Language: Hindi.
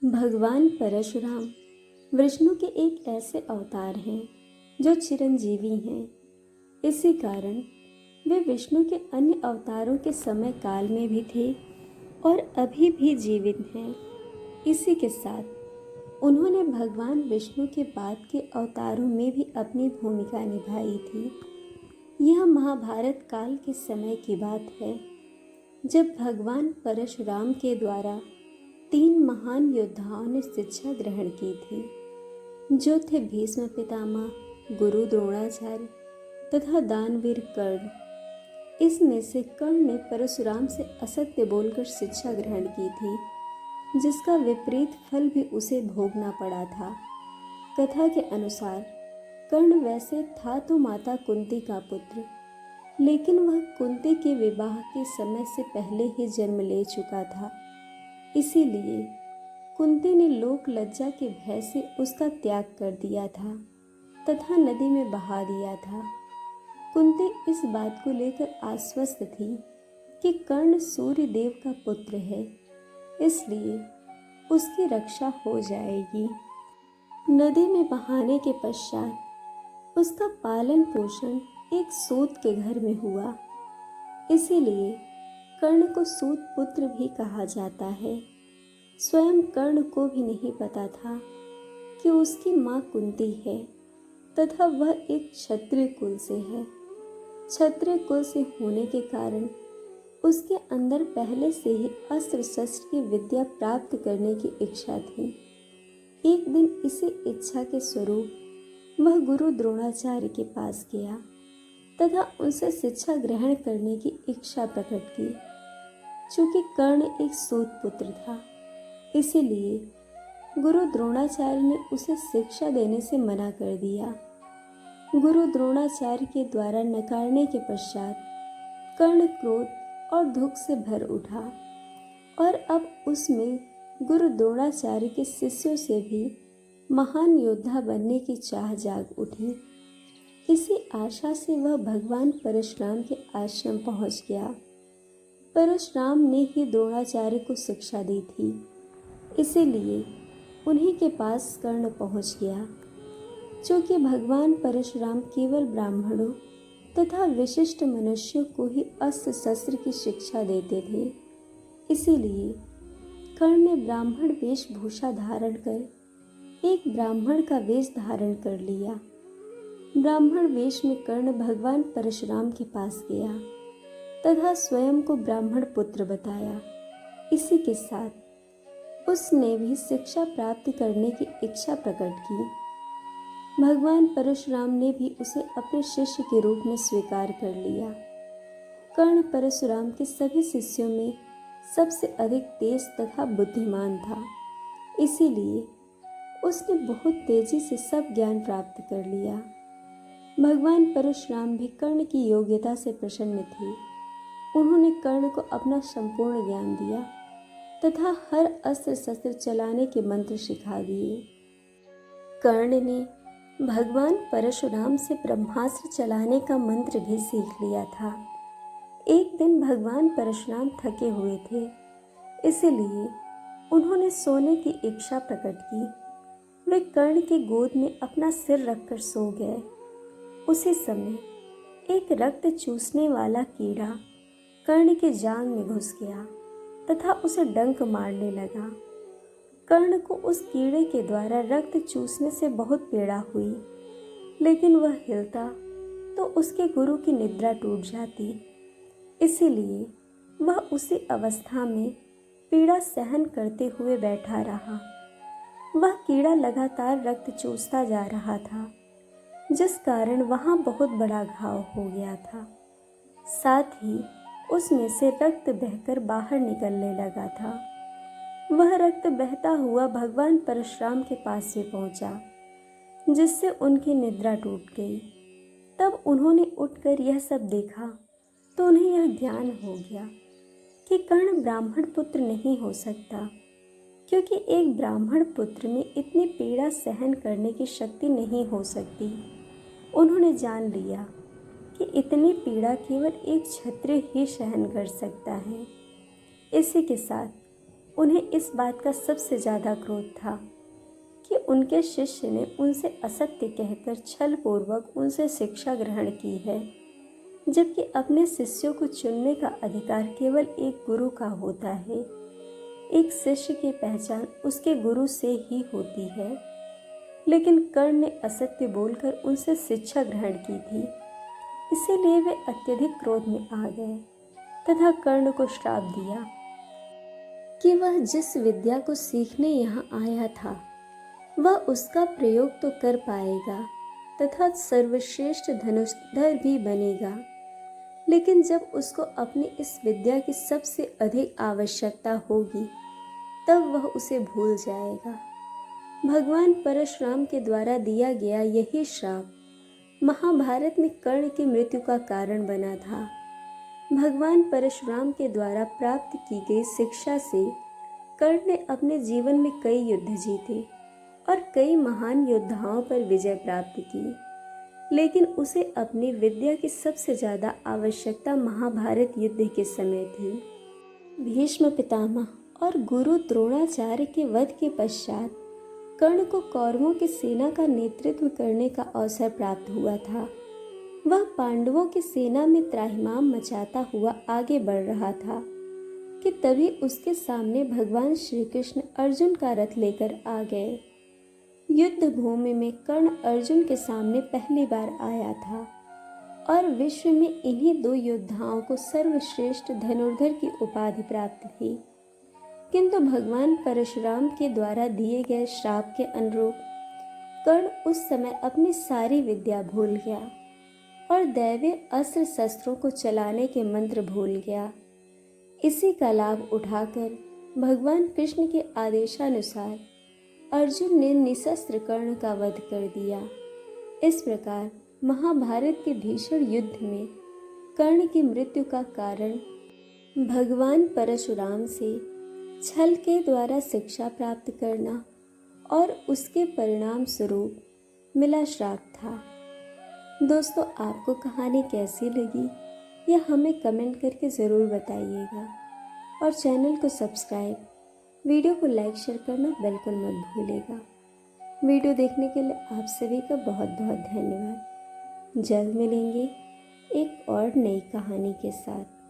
भगवान परशुराम विष्णु के एक ऐसे अवतार हैं जो चिरंजीवी हैं। इसी कारण वे विष्णु के अन्य अवतारों के समय काल में भी थे और अभी भी जीवित हैं। इसी के साथ उन्होंने भगवान विष्णु के बाद के अवतारों में भी अपनी भूमिका निभाई थी। यह महाभारत काल के समय की बात है, जब भगवान परशुराम के द्वारा 3 महान योद्धाओं ने शिक्षा ग्रहण की थी, जो थे भीष्म पितामह, गुरु द्रोणाचार्य तथा दानवीर कर्ण। इसमें से कर्ण ने परशुराम से असत्य बोलकर शिक्षा ग्रहण की थी, जिसका विपरीत फल भी उसे भोगना पड़ा था। कथा के अनुसार कर्ण वैसे था तो माता कुंती का पुत्र, लेकिन वह कुंती के विवाह के समय से पहले ही जन्म ले चुका था। इसीलिए कुंती ने लोक लज्जा के भय से उसका त्याग कर दिया था तथा नदी में बहा दिया था। कुंती इस बात को लेकर आश्वस्त थी कि कर्ण सूर्य देव का पुत्र है, इसलिए उसकी रक्षा हो जाएगी। नदी में बहाने के पश्चात उसका पालन पोषण एक सूत के घर में हुआ। इसीलिए कर्ण को सूत पुत्र भी कहा जाता है। स्वयं कर्ण को भी नहीं पता था कि उसकी माँ कुंती है तथा वह एक क्षत्रिय कुल से है। क्षत्रिय कुल से होने के कारण उसके अंदर पहले से ही अस्त्र शस्त्र की विद्या प्राप्त करने की इच्छा थी। एक दिन इसी इच्छा के स्वरूप वह गुरु द्रोणाचार्य के पास गया तथा उनसे शिक्षा ग्रहण करने की इच्छा प्रकट की। चूंकि कर्ण एक सूत पुत्र था, इसीलिए गुरु द्रोणाचार्य ने उसे शिक्षा देने से मना कर दिया। गुरु द्रोणाचार्य के द्वारा नकारने के पश्चात कर्ण क्रोध और दुख से भर उठा और अब उसमें गुरु द्रोणाचार्य के शिष्यों से भी महान योद्धा बनने की चाह जाग उठी। इसी आशा से वह भगवान परशुराम के आश्रम पहुंच गया। परशुराम ने ही द्रोणाचार्य को शिक्षा दी थी, इसीलिए उन्हीं के पास कर्ण पहुंच गया। चूँकि भगवान परशुराम केवल ब्राह्मणों तथा विशिष्ट मनुष्यों को ही अस्त्र शस्त्र की शिक्षा देते थे, इसीलिए कर्ण ने ब्राह्मण वेशभूषा धारण कर एक ब्राह्मण का वेश धारण कर लिया। ब्राह्मण वेश में कर्ण भगवान परशुराम के पास गया तथा स्वयं को ब्राह्मण पुत्र बताया। इसी के साथ उसने भी शिक्षा प्राप्त करने की इच्छा प्रकट की। भगवान परशुराम ने भी उसे अपने शिष्य के रूप में स्वीकार कर लिया। कर्ण परशुराम के सभी शिष्यों में सबसे अधिक तेज तथा बुद्धिमान था, इसीलिए उसने बहुत तेजी से सब ज्ञान प्राप्त कर लिया। भगवान परशुराम भी कर्ण की योग्यता से प्रसन्न थे। उन्होंने कर्ण को अपना संपूर्ण ज्ञान दिया तथा हर अस्त्र शस्त्र चलाने के मंत्र सिखा दिए। कर्ण ने भगवान परशुराम से ब्रह्मास्त्र चलाने का मंत्र भी सीख लिया था। एक दिन भगवान परशुराम थके हुए थे, इसलिए उन्होंने सोने की इच्छा प्रकट की। वे कर्ण की गोद में अपना सिर रखकर सो गए। उसी समय एक रक्त चूसने वाला कीड़ा कर्ण के जांघ में घुस गया तथा उसे डंक मारने लगा। कर्ण को उस कीड़े के द्वारा रक्त चूसने से बहुत पीड़ा हुई, लेकिन वह हिलता तो उसके गुरु की निद्रा टूट जाती। इसीलिए वह उसी अवस्था में पीड़ा सहन करते हुए बैठा रहा। वह कीड़ा लगातार रक्त चूसता जा रहा था, जिस कारण वहाँ बहुत बड़ा घाव हो गया था। साथ ही उसमें से रक्त बहकर बाहर निकलने लगा था। वह रक्त बहता हुआ भगवान परशुराम के पास से पहुंचा, जिससे उनकी निद्रा टूट गई। तब उन्होंने उठकर यह सब देखा तो उन्हें यह ज्ञान हो गया कि कर्ण ब्राह्मण पुत्र नहीं हो सकता, क्योंकि एक ब्राह्मण पुत्र में इतनी पीड़ा सहन करने की शक्ति नहीं हो सकती। उन्होंने जान लिया कि इतनी पीड़ा केवल एक क्षत्रिय ही सहन कर सकता है। इसी के साथ उन्हें इस बात का सबसे ज़्यादा क्रोध था कि उनके शिष्य ने उनसे असत्य कहकर छल पूर्वक उनसे शिक्षा ग्रहण की है, जबकि अपने शिष्यों को चुनने का अधिकार केवल एक गुरु का होता है। एक शिष्य की पहचान उसके गुरु से ही होती है। लेकिन कर्ण ने असत्य बोलकर उनसे शिक्षा ग्रहण की थी, इसीलिए वे अत्यधिक क्रोध में आ गए तथा कर्ण को श्राप दिया कि वह जिस विद्या को सीखने यहाँ आया था वह उसका प्रयोग तो कर पाएगा तथा सर्वश्रेष्ठ धनुर्धर भी बनेगा, लेकिन जब उसको अपनी इस विद्या की सबसे अधिक आवश्यकता होगी तब वह उसे भूल जाएगा। भगवान परशुराम के द्वारा दिया गया यही श्राप महाभारत में कर्ण की मृत्यु का कारण बना था। भगवान परशुराम के द्वारा प्राप्त की गई शिक्षा से कर्ण ने अपने जीवन में कई युद्ध जीते और कई महान योद्धाओं पर विजय प्राप्त की, लेकिन उसे अपनी विद्या की सबसे ज़्यादा आवश्यकता महाभारत युद्ध के समय थी। भीष्म पितामह और गुरु द्रोणाचार्य के वध के पश्चात कर्ण को कौरवों की सेना का नेतृत्व करने का अवसर प्राप्त हुआ था। वह पांडवों की सेना में त्राहिमाम मचाता हुआ आगे बढ़ रहा था कि तभी उसके सामने भगवान श्री कृष्ण अर्जुन का रथ लेकर आ गए। युद्ध भूमि में कर्ण अर्जुन के सामने पहली बार आया था और विश्व में इन्हीं दो योद्धाओं को सर्वश्रेष्ठ धनुर्धर की उपाधि प्राप्त थी। किंतु भगवान परशुराम के द्वारा दिए गए श्राप के अनुरूप कर्ण उस समय अपनी सारी विद्या भूल गया और दैवीय अस्त्र शस्त्रों को चलाने के मंत्र भूल गया। इसी का लाभ उठाकर भगवान कृष्ण के आदेशानुसार अर्जुन ने निशस्त्र कर्ण का वध कर दिया। इस प्रकार महाभारत के भीषण युद्ध में कर्ण की मृत्यु का कारण भगवान परशुराम से छल के द्वारा शिक्षा प्राप्त करना और उसके परिणाम स्वरूप मिला श्राप था। दोस्तों, आपको कहानी कैसी लगी यह हमें कमेंट करके ज़रूर बताइएगा और चैनल को सब्सक्राइब, वीडियो को लाइक शेयर करना बिल्कुल मत भूलिएगा। वीडियो देखने के लिए आप सभी का बहुत बहुत धन्यवाद। जल्द मिलेंगे एक और नई कहानी के साथ।